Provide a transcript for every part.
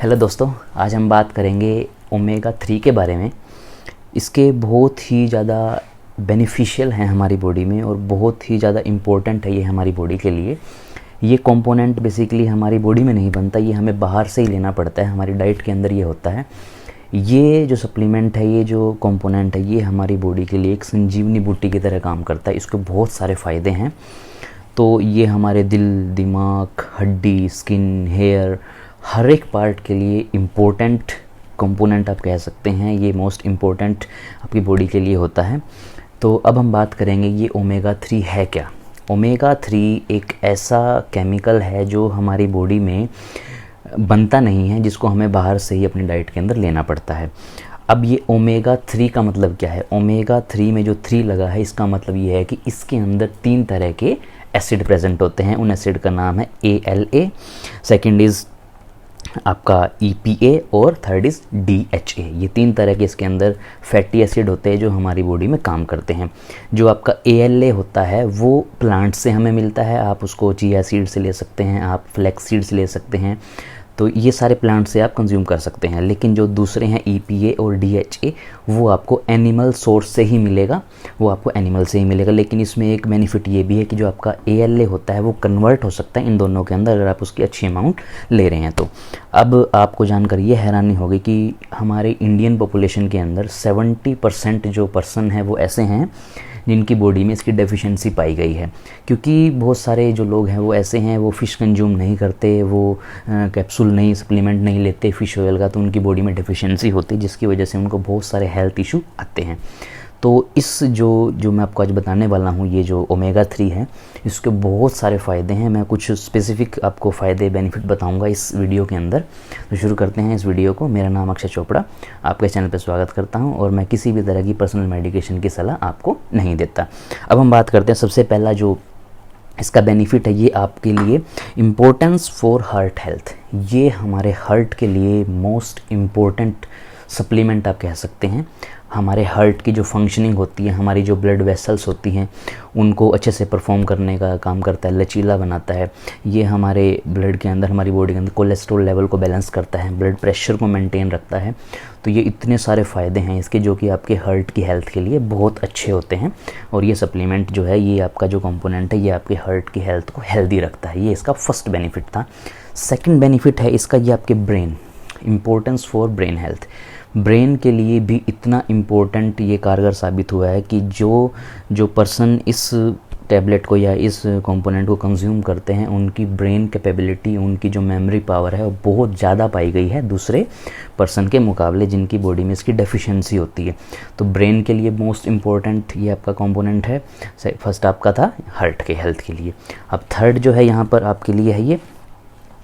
Hello दोस्तों, आज हम बात करेंगे ओमेगा 3 के बारे में। इसके बहुत ही ज़्यादा बेनिफिशियल हैं हमारी बॉडी में और बहुत ही ज़्यादा इम्पोर्टेंट है ये हमारी बॉडी के लिए। ये कंपोनेंट बेसिकली हमारी बॉडी में नहीं बनता, ये हमें बाहर से ही लेना पड़ता है, हमारी डाइट के अंदर ये होता है। ये जो सप्लीमेंट है, ये जो कंपोनेंट है, ये हमारी बॉडी के लिए एक संजीवनी बूटी की तरह काम करता है। इसके बहुत सारे फ़ायदे हैं। तो ये हमारे दिल, दिमाग, हड्डी, स्किन, हेयर, हर एक पार्ट के लिए इम्पोर्टेंट कंपोनेंट आप कह सकते हैं। ये मोस्ट इम्पोर्टेंट आपकी बॉडी के लिए होता है। तो अब हम बात करेंगे ये ओमेगा 3 है क्या। ओमेगा 3 एक ऐसा केमिकल है जो हमारी बॉडी में बनता नहीं है, जिसको हमें बाहर से ही अपनी डाइट के अंदर लेना पड़ता है। अब ये ओमेगा 3 का मतलब क्या है? ओमेगा 3 में जो 3 लगा है, इसका मतलब ये है कि इसके अंदर 3 तरह के एसिड प्रेजेंट होते हैं। उन एसिड का नाम है ALA, सेकेंड इज़ आपका EPA और थर्ड इज़ DHA। ये 3 तरह के इसके अंदर फैटी एसिड होते हैं जो हमारी बॉडी में काम करते हैं। जो आपका ALA होता है वो प्लांट से हमें मिलता है। आप उसको चिया सीड से ले सकते हैं, आप फ्लैक्स सीड से ले सकते हैं। तो ये सारे प्लांट से आप कंज्यूम कर सकते हैं। लेकिन जो दूसरे हैं EPA और DHA, वो आपको एनिमल सोर्स से ही मिलेगा, वो आपको एनिमल से ही मिलेगा। लेकिन इसमें एक बेनिफिट ये भी है कि जो आपका ALA होता है वो कन्वर्ट हो सकता है इन दोनों के अंदर, अगर आप उसकी अच्छी अमाउंट ले रहे हैं तो। अब आपको जानकर ये हैरानी होगी कि हमारे इंडियन पॉपुलेशन के अंदर 70% जो पर्सन है वो ऐसे हैं जिनकी बॉडी में इसकी डेफिशिएंसी पाई गई है। क्योंकि बहुत सारे जो लोग हैं वो ऐसे हैं, वो फ़िश कंज्यूम नहीं करते, वो कैप्सूल नहीं, सप्लीमेंट नहीं लेते फ़िश ऑयल का, तो उनकी बॉडी में डेफिशिएंसी होती है, जिसकी वजह से उनको बहुत सारे हेल्थ इशू आते हैं। तो इस जो मैं आपको आज बताने वाला हूँ, ये जो ओमेगा 3 है, इसके बहुत सारे फ़ायदे हैं। मैं कुछ स्पेसिफ़िक आपको फ़ायदे, बेनिफिट बताऊँगा इस वीडियो के अंदर। तो शुरू करते हैं इस वीडियो को। मेरा नाम अक्षय चोपड़ा, आपके चैनल पर स्वागत करता हूँ और मैं किसी भी तरह की पर्सनल मेडिकेशन की सलाह आपको नहीं देता। अब हम बात करते हैं, सबसे पहला जो इसका बेनिफिट है, ये आपके लिए इम्पोर्टेंस फॉर हार्ट हेल्थ। ये हमारे हार्ट के लिए मोस्ट इम्पोर्टेंट सप्लीमेंट आप कह सकते हैं। हमारे हार्ट की जो फंक्शनिंग होती है, हमारी जो ब्लड वेसल्स होती हैं, उनको अच्छे से परफॉर्म करने का काम करता है, लचीला बनाता है। ये हमारे ब्लड के अंदर, हमारी बॉडी के अंदर कोलेस्ट्रॉल लेवल को बैलेंस करता है, ब्लड प्रेशर को मेंटेन रखता है। तो ये इतने सारे फ़ायदे हैं इसके, जो कि आपके हार्ट की हेल्थ के लिए बहुत अच्छे होते हैं। और ये सप्लीमेंट जो है, ये आपका जो कंपोनेंट है, ये आपके हार्ट की हेल्थ को हेल्दी रखता है। ये इसका फर्स्ट बेनिफिट था। सेकेंड बेनिफिट है इसका, ये आपके brain, importance for brain health. Brain के लिए भी इतना इम्पोर्टेंट ये कारगर साबित हुआ है कि जो पर्सन इस टैबलेट को या इस कंपोनेंट को कंज्यूम करते हैं, उनकी ब्रेन कैपेबिलिटी, उनकी जो मेमोरी पावर है, वो बहुत ज़्यादा पाई गई है दूसरे पर्सन के मुकाबले जिनकी बॉडी में इसकी डेफिशिएंसी होती है। तो ब्रेन के लिए मोस्ट इम्पोर्टेंट ये आपका कंपोनेंट है। फर्स्ट आपका था हार्ट के हेल्थ के लिए। अब थर्ड जो है यहाँ पर आपके लिए है, ये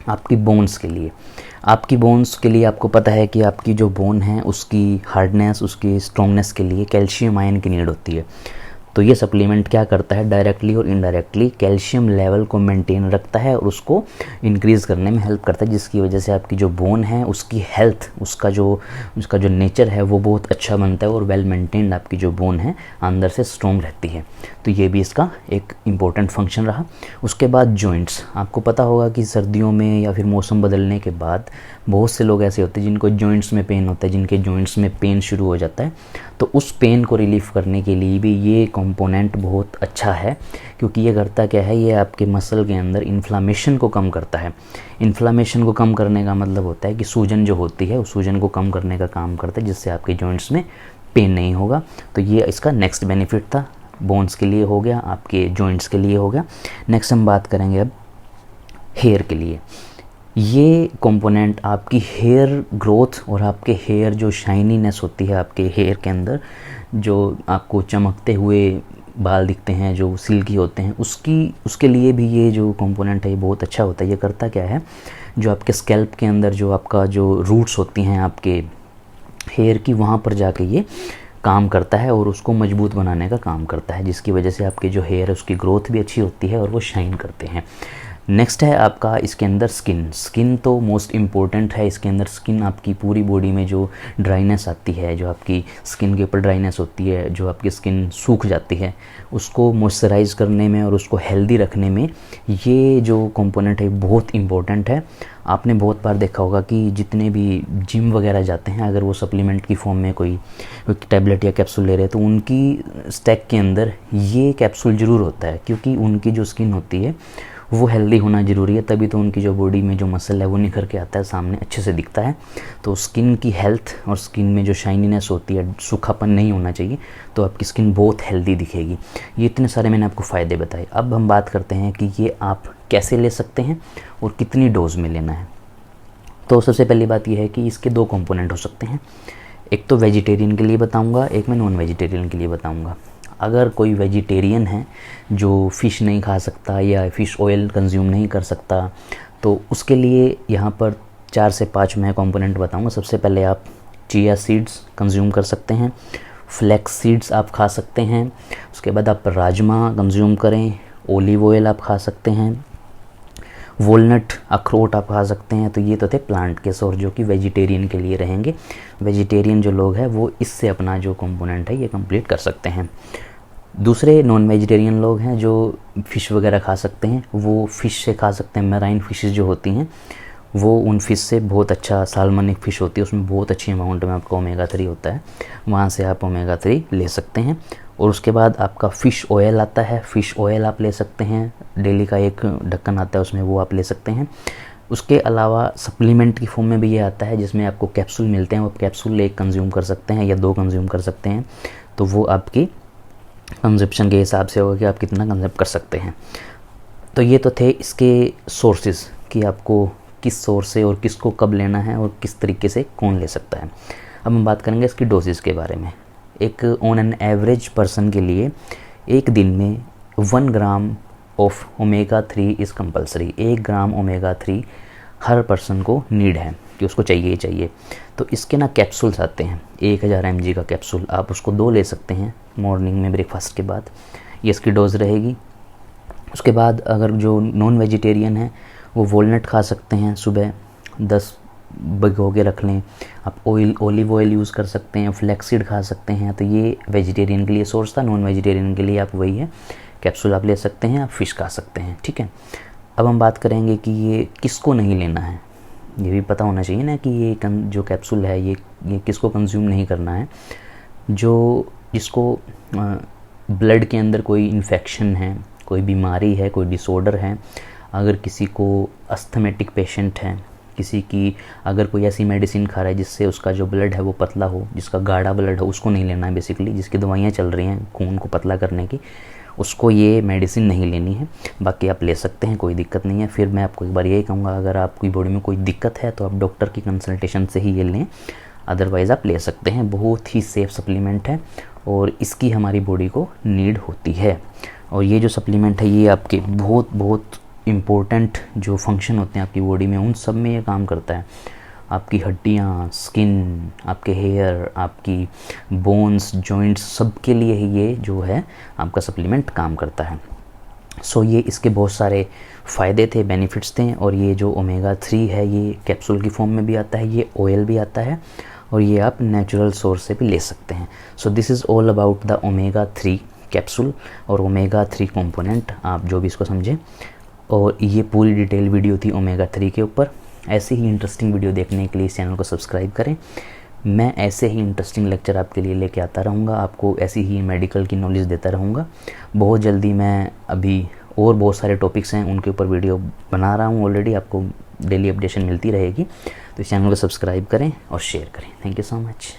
आपकी बोन्स के लिए। आपकी बोन्स के लिए आपको पता है कि आपकी जो बोन है उसकी हार्डनेस, उसकी स्ट्रॉन्गनेस के लिए कैल्शियम आयन की नीड होती है। तो ये सप्लीमेंट क्या करता है, डायरेक्टली और इनडायरेक्टली कैल्शियम लेवल को मेंटेन रखता है और उसको इंक्रीज़ करने में हेल्प करता है, जिसकी वजह से आपकी जो बोन है उसकी हेल्थ, उसका जो नेचर है वो बहुत अच्छा बनता है और वेल मेंटेन्ड आपकी जो बोन है अंदर से स्ट्रॉन्ग रहती है। तो ये भी इसका एक इम्पोर्टेंट फंक्शन रहा। उसके बाद जॉइंट्स, आपको पता होगा कि सर्दियों में या फिर मौसम बदलने के बाद बहुत से लोग ऐसे होते हैं जिनको जॉइंट्स में पेन होता है, जिनके जॉइंट्स में पेन शुरू हो जाता है। तो उस पेन को रिलीफ़ करने के लिए भी ये कंपोनेंट बहुत अच्छा है, क्योंकि ये करता क्या है, ये आपके मसल के अंदर इन्फ्लामेशन को कम करता है। इन्फ्लामेशन को कम करने का मतलब होता है कि सूजन जो होती है, उस सूजन को कम करने का काम करता है, जिससे आपके जॉइंट्स में पेन नहीं होगा। तो ये इसका नेक्स्ट बेनिफिट था। बोन्स के लिए हो गया, आपके जॉइंट्स के लिए हो गया। नेक्स्ट हम बात करेंगे अब हेयर के लिए। ये कंपोनेंट आपकी हेयर ग्रोथ और आपके हेयर जो शाइनीनेस होती है आपके हेयर के अंदर, जो आपको चमकते हुए बाल दिखते हैं, जो सिल्की होते हैं, उसके लिए भी ये जो कंपोनेंट है ये बहुत अच्छा होता है। ये करता क्या है, जो आपके स्कैल्प के अंदर जो आपका जो रूट्स होती हैं आपके हेयर की, वहाँ पर जाके ये काम करता है और उसको मजबूत बनाने का काम करता है, जिसकी वजह से आपके जो हेयर है उसकी ग्रोथ भी अच्छी होती है और वो शाइन करते हैं। नेक्स्ट है आपका इसके अंदर स्किन तो मोस्ट इम्पॉर्टेंट है। इसके अंदर स्किन आपकी पूरी बॉडी में जो ड्राइनेस आती है, जो आपकी स्किन के ऊपर ड्राइनेस होती है, जो आपकी स्किन सूख जाती है, उसको मॉइस्चराइज़ करने में और उसको हेल्दी रखने में ये जो कंपोनेंट है बहुत इम्पोर्टेंट है। आपने बहुत बार देखा होगा कि जितने भी जिम वगैरह जाते हैं, अगर वो सप्लीमेंट की फॉर्म में कोई टैबलेट या कैप्सूल ले रहे हैं तो उनकी स्टैक के अंदर ये कैप्सूल ज़रूर होता है, क्योंकि उनकी जो स्किन होती है वो हेल्दी होना ज़रूरी है, तभी तो उनकी जो बॉडी में जो मसल है वो निखर के आता है, सामने अच्छे से दिखता है। तो स्किन की हेल्थ और स्किन में जो शाइनीनेस होती है, सूखापन नहीं होना चाहिए, तो आपकी स्किन बहुत हेल्दी दिखेगी। ये इतने सारे मैंने आपको फ़ायदे बताए। अब हम बात करते हैं कि ये आप कैसे ले सकते हैं और कितनी डोज में लेना है। तो सबसे पहली बात यह है कि इसके 2 कंपोनेंट हो सकते हैं। एक तो वेजिटेरियन के लिए बताऊँगा, एक मैं नॉन वेजिटेरियन के लिए बताऊँगा। अगर कोई वेजिटेरियन है जो फ़िश नहीं खा सकता या फ़िश ऑयल कंज्यूम नहीं कर सकता, तो उसके लिए यहाँ पर 4 से 5 मैं कंपोनेंट बताऊँगा। सबसे पहले आप चिया सीड्स कंज्यूम कर सकते हैं, फ्लैक्स सीड्स आप खा सकते हैं, उसके बाद आप राजमा कंज्यूम करें, ओलिव ऑयल आप खा सकते हैं, वॉलनट अखरोट आप खा सकते हैं। तो ये तो थे प्लांट के सोर्स जो कि वेजिटेरियन के लिए रहेंगे। वेजिटेरियन जो लोग हैं वो इससे अपना जो कंपोनेंट है ये कंप्लीट कर सकते हैं। दूसरे नॉन वेजिटेरियन लोग हैं जो फ़िश वगैरह खा सकते हैं, वो फ़िश से खा सकते हैं। मैराइन फ़िशेस जो होती हैं वो उन फ़िश से बहुत अच्छा, साल्मन एक फ़िश होती है, उसमें बहुत अच्छी अमाउंट में आपका ओमेगा 3 होता है, वहाँ से आप ओमेगा 3 ले सकते हैं। और उसके बाद आपका फ़िश ऑयल आता है, फ़िश ऑयल आप ले सकते हैं, डेली का एक ढक्कन आता है उसमें, वो आप ले सकते हैं। उसके अलावा सप्लीमेंट की फॉर्म में भी ये आता है जिसमें आपको कैप्सूल मिलते हैं, वो कैप्सूल 1 कंज्यूम कर सकते हैं या 2 कंज्यूम कर सकते हैं। तो वो आपकी कंजप्शन के हिसाब से होगा कि आप कितना कंज्यूम कर सकते हैं। तो ये तो थे इसके सोर्सेज कि आपको किस सोर्स से और किसको कब लेना है और किस तरीके से कौन ले सकता है। अब हम बात करेंगे इसकी डोजेज़ के बारे में। एक ऑन एन एवरेज पर्सन के लिए एक दिन में 1 gram of omega 3 is compulsory. 1 gram omega 3 her person को नीड है कि उसको चाहिए ही चाहिए। तो इसके ना कैप्सूल्स आते हैं, 1000 mg का कैप्सूल, आप उसको 2 ले सकते हैं मॉर्निंग में ब्रेकफास्ट के बाद, ये इसकी डोज रहेगी। उसके बाद अगर जो नॉन वेजिटेरियन है वो वॉलनट खा सकते हैं, सुबह 10 भिगो के रख लें। आप ओलिव ऑयल यूज़ कर सकते हैं, फ्लैक्सीड खा सकते हैं। तो ये वेजिटेरियन के लिए सोर्स था। नॉन वेजिटेरियन के लिए आप वही है, कैप्सूल आप ले सकते हैं, आप फ़िश खा सकते हैं, ठीक है। अब हम बात करेंगे कि ये किसको नहीं लेना है। ये भी पता होना चाहिए ना कि ये जो कैप्सूल है ये किसको कंज्यूम नहीं करना है। जिसको ब्लड के अंदर कोई इन्फेक्शन है, कोई बीमारी है, कोई डिसऑर्डर है, अगर किसी को अस्थमेटिक पेशेंट है, किसी की अगर कोई ऐसी मेडिसिन खा रहा है जिससे उसका जो ब्लड है वो पतला हो, जिसका गाढ़ा ब्लड है, उसको नहीं लेना है बेसिकली। जिसकी दवाइयाँ चल रही हैं खून को पतला करने की, उसको ये मेडिसिन नहीं लेनी है। बाकी आप ले सकते हैं, कोई दिक्कत नहीं है। फिर मैं आपको एक बार यही कहूँगा, अगर आपकी बॉडी में कोई दिक्कत है तो आप डॉक्टर की कंसल्टेशन से ही ये लें, अदरवाइज़ आप ले सकते हैं। बहुत ही सेफ़ सप्लीमेंट है और इसकी हमारी बॉडी को नीड होती है। और ये जो सप्लीमेंट है ये आपके बहुत इम्पोर्टेंट जो फंक्शन होते हैं आपकी बॉडी में, उन सब में ये काम करता है। आपकी हड्डियाँ, स्किन, आपके हेयर, आपकी बोन्स, जॉइंट्स, सब के लिए ही ये जो है आपका सप्लीमेंट काम करता है। सो ये इसके बहुत सारे फ़ायदे थे, बेनिफिट्स थे। और ये जो ओमेगा 3 है ये कैप्सूल की फॉर्म में भी आता है, ये ऑयल भी आता है, और ये आप नेचुरल सोर्स से भी ले सकते हैं। So this is all about the omega 3 capsule और ओमेगा 3 कंपोनेंट, आप जो भी इसको समझें। और ये पूरी डिटेल वीडियो थी ओमेगा 3 के ऊपर। ऐसे ही इंटरेस्टिंग वीडियो देखने के लिए इस चैनल को सब्सक्राइब करें। मैं ऐसे ही इंटरेस्टिंग लेक्चर आपके लिए लेके आता रहूँगा, आपको ऐसी ही मेडिकल की नॉलेज देता रहूँगा। बहुत जल्दी मैं अभी और बहुत सारे टॉपिक्स हैं उनके ऊपर वीडियो बना रहा हूँ ऑलरेडी, आपको डेली अपडेशन मिलती रहेगी। तो इस चैनल को सब्सक्राइब करें और शेयर करें। Thank you so much.